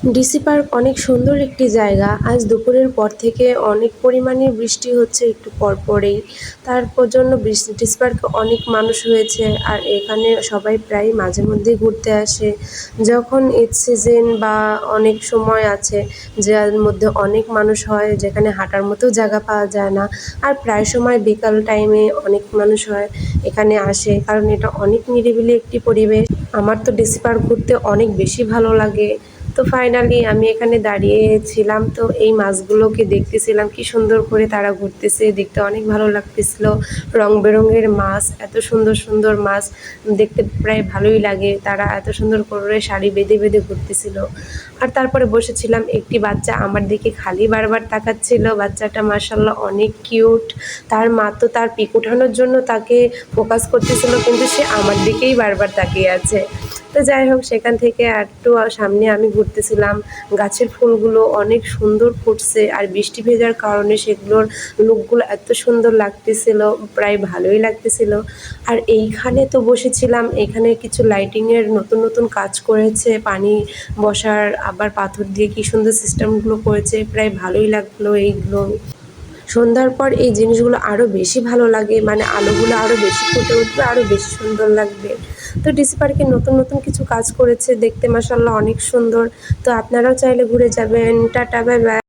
DC park অনেক সুন্দর একটি জায়গা। আজ দুপুরের পর থেকে অনেক পরিমাণে বৃষ্টি হচ্ছে একটু পরপরেই। তারপর জন্য ডিসি পার্কে অনেক মানুষ হয়েছে, আর এখানে সবাই প্রায় মাঝে মধ্যেই ঘুরতে আসে। যখন ঈদ সিজন বা অনেক সময় আছে যার মধ্যে অনেক মানুষ হয়, যেখানে হাঁটার মতো জায়গা পাওয়া যায় না, আর প্রায় সময় বিকাল টাইমে অনেক মানুষ হয় এখানে আসে, কারণ এটা অনেক নিরিবিলি একটি পরিবেশ। আমার তো ডিসি পার্ক ঘুরতে অনেক বেশি ভালো লাগে। তো ফাইনালি আমি এখানে দাঁড়িয়েছিলাম, তো এই মাছগুলোকে দেখতেছিলাম কি সুন্দর করে তারা ঘুরতেছে, দেখতে অনেক ভালো লাগতেছিল। রং বেরঙের মাছ, এত সুন্দর সুন্দর মাছ দেখতে প্রায় ভালোই লাগে। তারা এত সুন্দর করে সারি বেঁধে বেঁধে ঘুরতেছিল। আর তারপরে বসেছিলাম, একটি বাচ্চা আমার দিকে খালি বারবার তাকাচ্ছিল। বাচ্চাটা মাশাআল্লাহ অনেক কিউট। তার মা তো তার পিক ওঠানোর জন্য তাকে ফোকাস করতেছিল, কিন্তু সে আমার দিকেই বারবার তাকিয়ে আছে। তো যাই হোক, সেখান থেকে একটু সামনে আমি ঘুরতেছিলাম। গাছের ফুলগুলো অনেক সুন্দর ফুটছে, আর বৃষ্টি ভেজার কারণে সেগুলোর লুকগুলো এত সুন্দর লাগতেছিল, প্রায় ভালোই লাগতেছিল। আর এইখানে তো বসেছিলাম, এখানে কিছু লাইটিংয়ের নতুন নতুন কাজ করেছে, পানি বসার আবার পাথর দিয়ে কি সুন্দর সিস্টেমগুলো করেছে, প্রায় ভালোই লাগলো এইগুলো। সন্ধ্যার পর এই জিনিসগুলো আরও বেশি ভালো লাগে, মানে আলোগুলো আরও বেশি ফুটে উঠবে, আরও বেশি সুন্দর লাগবে। তো ডিসি পার্কে নতুন নতুন কিছু কাজ করেছে, দেখতে মাশাআল্লাহ অনেক সুন্দর। তো আপনারাও চাইলে ঘুরে যাবেন। Tata, bye bye.